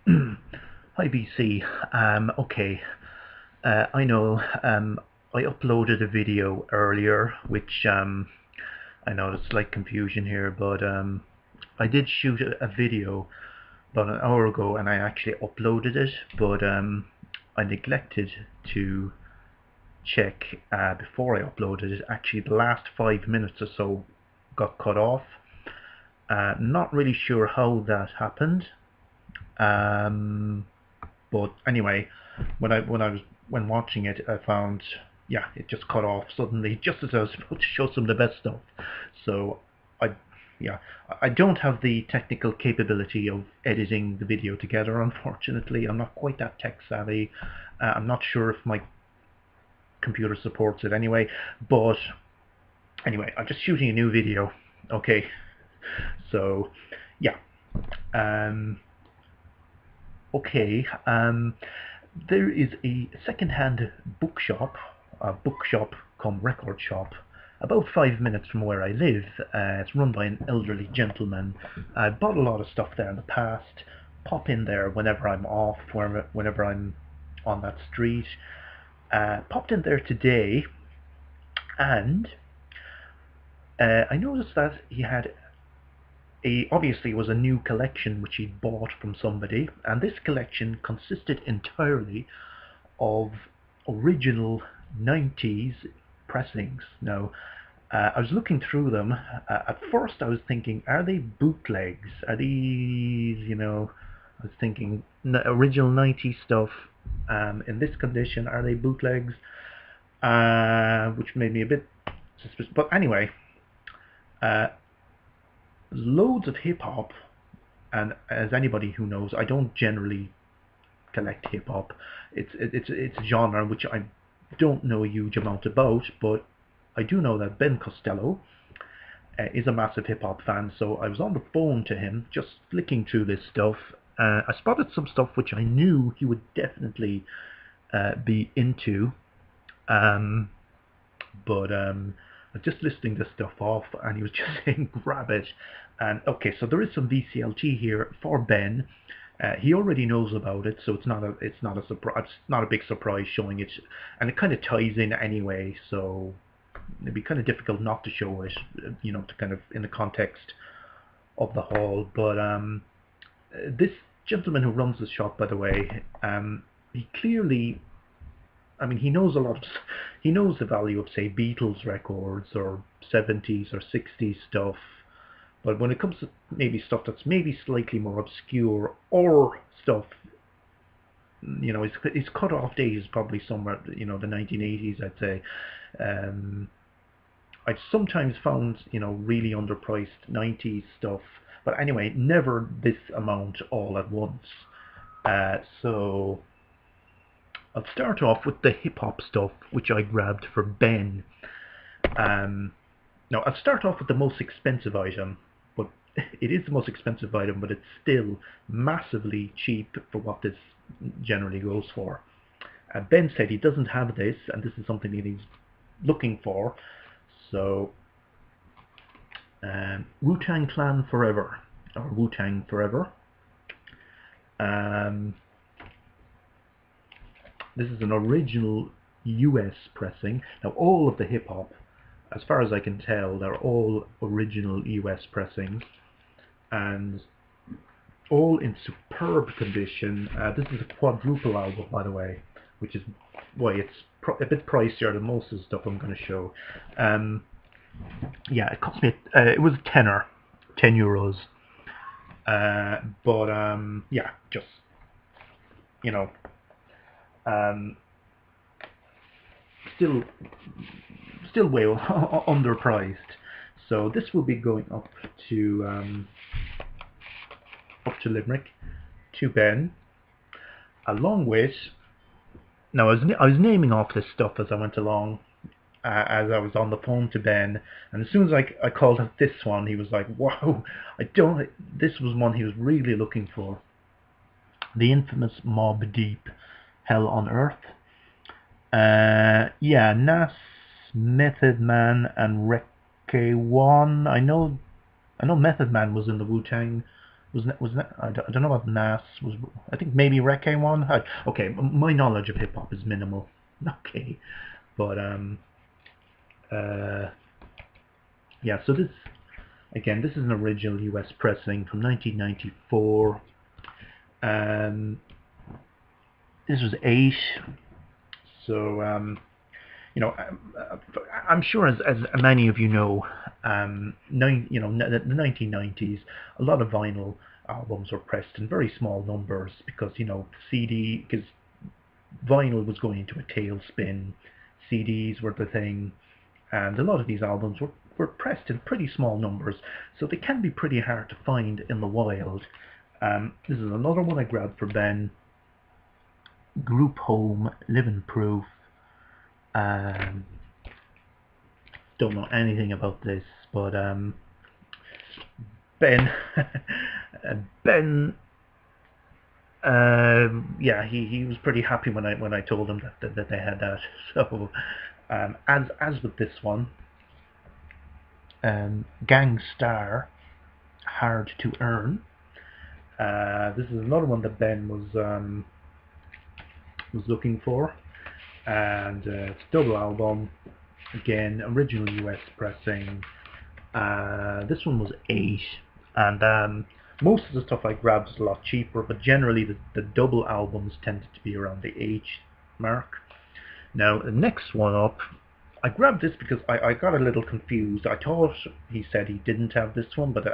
Hi BC. Okay. I know. I uploaded a video earlier, which I know there's slight confusion here, but I did shoot a video about an hour ago, and I actually uploaded it, but I neglected to check before I uploaded it. Actually, the last 5 minutes or so got cut off. Not really sure how that happened. But anyway, when watching it, I found, yeah, it just cut off suddenly, just as I was about to show some of the best stuff. So I yeah, I don't have the technical capability of editing the video together, unfortunately. I'm not quite that tech savvy. I'm not sure if my computer supports it anyway, but anyway, I'm just shooting a new video. Okay, so yeah. Okay, there is a second-hand bookshop, a bookshop come record shop, about 5 minutes from where I live. It's run by an elderly gentleman. I bought a lot of stuff there in the past. Pop in there whenever I'm off, whenever I'm on that street. Popped in there today, and I noticed that he had obviously it was a new collection which he'd bought from somebody, and this collection consisted entirely of original 90s pressings. Now, I was looking through them. At first I was thinking, are they bootlegs? Are these, I was thinking original 90s stuff in this condition, are they bootlegs? Which made me a bit suspicious. But anyway, loads of hip-hop, and as anybody who knows, I don't generally collect hip-hop. It's a genre which I don't know a huge amount about, but I do know that Ben Costello is a massive hip-hop fan, so I was on the phone to him, just flicking through this stuff. I spotted some stuff which I knew he would definitely be into, but I was just listing this stuff off, and he was just saying, grab it. And okay, so there is some VCLT here for Ben. He already knows about it, so it's not a surprise. It's not a big surprise showing it, and it kind of ties in anyway. So it'd be kind of difficult not to show it, to kind of in the context of the haul. But this gentleman who runs the shop, by the way, he clearly, I mean, he knows he knows the value of, say, Beatles records or 70s or 60s stuff. But when it comes to maybe stuff that's maybe slightly more obscure, or stuff, his cut-off date is probably somewhere, the 1980s, I'd say. I've sometimes found, really underpriced 90s stuff, but anyway, never this amount all at once. So I'll start off with the hip-hop stuff, which I grabbed for Ben. Now, I'll start off with the most expensive item, but it is the most expensive item, but it's still massively cheap for what this generally goes for. Ben said he doesn't have this, and this is something that he's looking for. So, Wu-Tang Clan Forever, or Wu-Tang Forever. This is an original US pressing. Now, all of the hip-hop, as far as I can tell, they're all original US pressings, and all in superb condition. This is a quadruple album, by the way, which is why it's a bit pricier than most of the stuff I'm going to show. Yeah, it cost me, it was a tenner, €10. But yeah, just, still way underpriced. So this will be going up to Limerick, to Ben, along with. Now I was naming off this stuff as I went along, as I was on the phone to Ben, and as soon as I called out this one, he was like, "Wow, This was one he was really looking for. The infamous Mobb Deep, Hell on Earth. Yeah, Nas, Method Man, and Rek1. I know Method Man was in the Wu-Tang Was that I don't know what Nas was. I think maybe Reggae one. Okay, my knowledge of hip hop is minimal. Okay, but uh, yeah. So this again, this is an original U.S. pressing from 1994. Um, this was 8. So you know, I'm sure as many of you know, the 1990s, a lot of vinyl albums were pressed in very small numbers because because vinyl was going into a tailspin, CDs were the thing, and a lot of these albums were pressed in pretty small numbers, so they can be pretty hard to find in the wild. This is another one I grabbed for Ben. Group Home, Living Proof. Um, don't know anything about this, but Ben, Ben, yeah, he was pretty happy when I told him that they had that. So, as with this one, Gang Star, Hard to Earn. This is another one that Ben was looking for, and it's a double album. Again, original US pressing. This one was 8, and most of the stuff I grabbed was a lot cheaper, but generally the double albums tended to be around the 8 mark. Now, the next one up, I grabbed this because I got a little confused. I thought he said he didn't have this one, but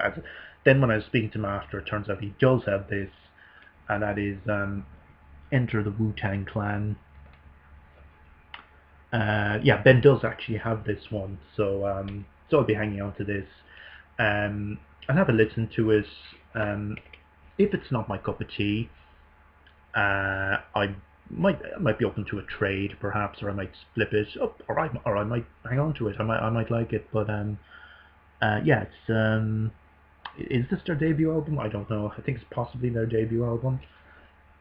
then when I was speaking to him after, it turns out he does have this, and that is Enter the Wu-Tang Clan. Yeah, Ben does actually have this one, so I'll be hanging on to this. I'll have a listen to it. If it's not my cup of tea, I might be open to a trade, perhaps, or I might flip it up, or I might hang on to it. I might like it, but yeah, it's is this their debut album? I don't know. I think it's possibly their debut album.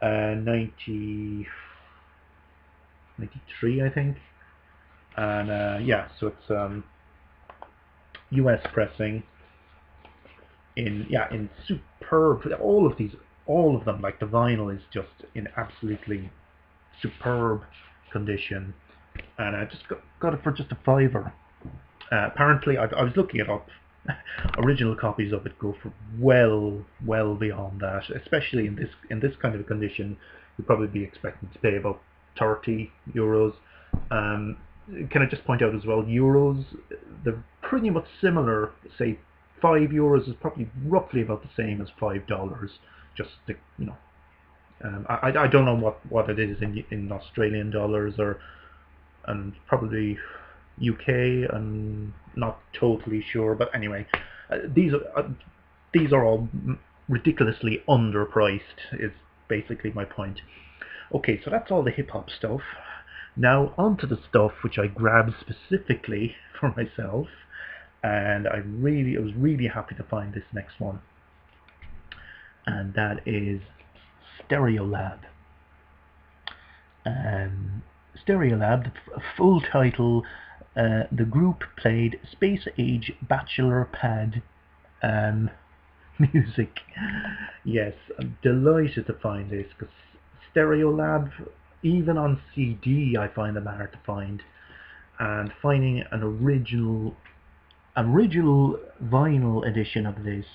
93, I think. And yeah, so it's US pressing in superb. All of them, like the vinyl is just in absolutely superb condition, and I just got it for just a $5. Apparently, I was looking it up. Original copies of it go for well beyond that, especially in this kind of a condition. You'd probably be expecting to pay about €30. Can I just point out as well, euros, they're pretty much similar. Say €5 is probably roughly about the same as $5. Just I don't know what it is in Australian dollars, and probably UK. I'm not totally sure, but anyway, these are all ridiculously underpriced. Is basically my point. Okay, so that's all the hip hop stuff. Now on to the stuff which I grabbed specifically for myself, and I was really happy to find this next one, and that is Stereolab. Stereolab, the full title, the group played space age bachelor pad music. Yes, I'm delighted to find this, because Stereolab, even on CD, I find them hard to find, and finding an original vinyl edition of this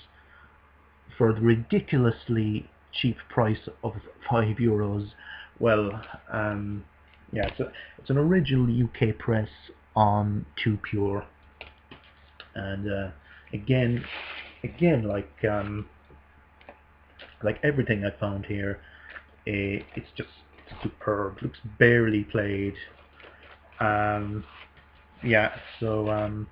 for the ridiculously cheap price of €5. Well, yeah, it's an original UK press on 2 Pure, and again, like everything I found here, it's just superb. Looks barely played. Yeah, so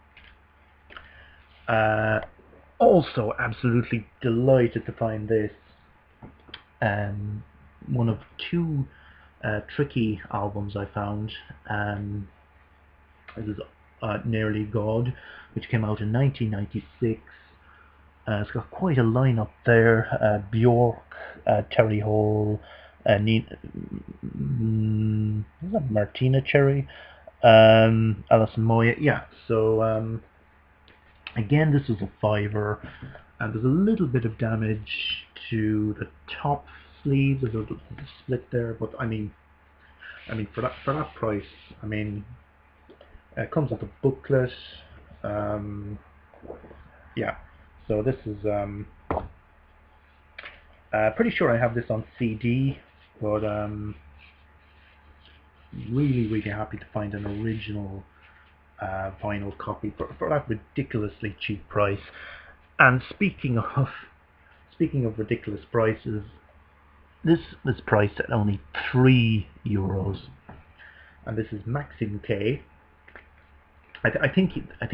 also absolutely delighted to find this. One of 2 tricky albums I found. This is Nearly God, which came out in 1996. It's got quite a lineup there. Bjork, Terry Hall, is that Martina Cherry, Alison Moya. Yeah, so again, this was a $5. and there's a little bit of damage to the top sleeve. There's a little split there, but I mean for that price, I mean, it comes with a booklet. Yeah, so this is pretty sure I have this on CD, but really happy to find an original vinyl copy for that ridiculously cheap price. And speaking of ridiculous prices, this was priced at only €3, and this is Maxim K. I think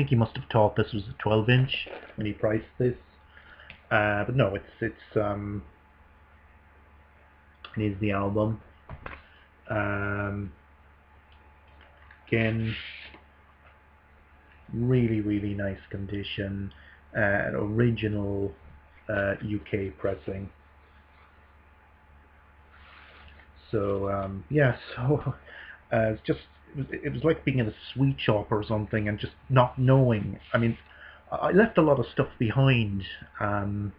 he must have thought this was a 12-inch when he priced this, but no, it's here's the album. Again, really nice condition, an original UK pressing. So yeah, so it was like being in a sweet shop or something and just not knowing. I mean, I left a lot of stuff behind. A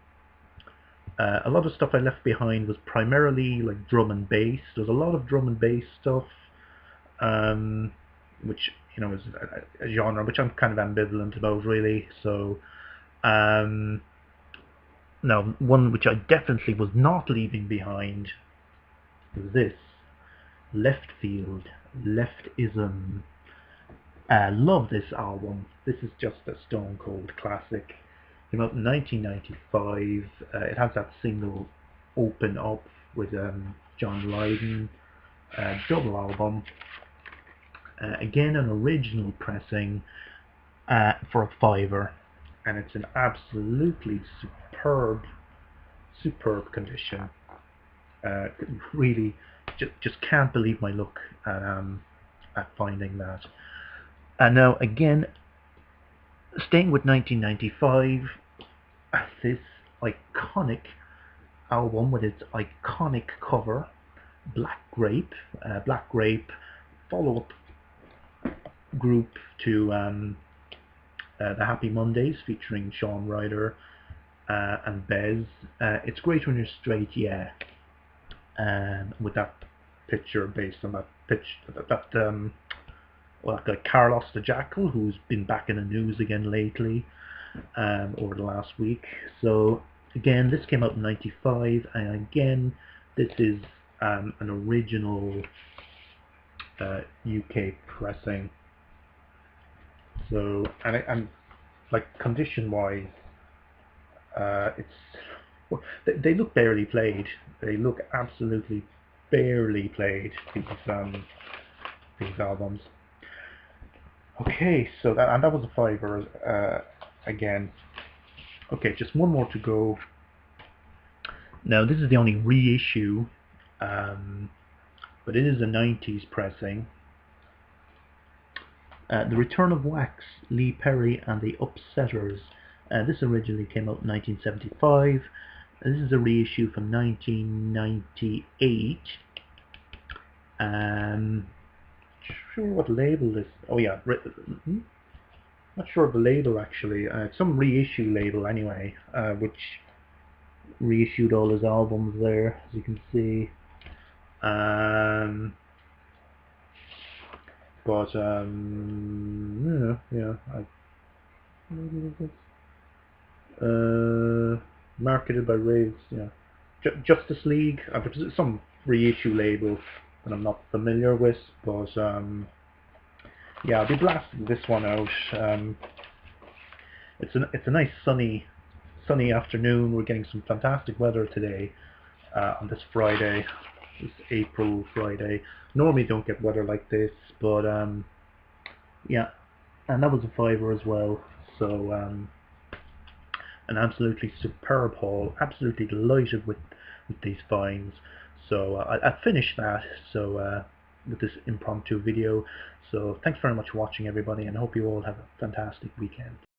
lot of stuff I left behind was primarily like drum and bass. There's a lot of drum and bass stuff, which is a genre which I'm kind of ambivalent about, really. So now, one which I definitely was not leaving behind was this Leftfield, Leftism. Love this album. This is just a stone cold classic. Came out in 1995. It has that single Open Up with John Lydon. Double album. Again, an original pressing for a £5, and it's an absolutely superb condition. Really, just can't believe my luck at finding that. And now again, staying with 1995, this iconic album with its iconic cover, Black Grape, follow-up group to the Happy Mondays, featuring Sean Ryder and Bez. It's great when you're straight, yeah. With that picture based on that that guy Carlos the Jackal, who's been back in the news again lately over the last week. So again, this came out in 95, and again, this is an original UK pressing. So and like condition wise, they look barely played. They look absolutely barely played, these albums. Okay, so that was a £5 again. Okay, just one more to go. Now this is the only reissue, but it is a 90's pressing. The Return of Wax, Lee Perry and the Upsetters. This originally came out in 1975. This is a reissue from 1998. Sure what label this. Oh yeah, not sure of the label actually. It's some reissue label anyway, which reissued all his albums there, as you can see. But yeah, marketed by Raves, yeah. Justice League. There's some reissue label that I'm not familiar with, but yeah, I'll be blasting this one out. It's a nice sunny afternoon. We're getting some fantastic weather today on this Friday, this April Friday. Normally don't get weather like this, but yeah, and that was a £5 as well. So an absolutely superb haul. Absolutely delighted with these finds. So I finished that. So with this impromptu video. So thanks very much for watching, everybody, and I hope you all have a fantastic weekend.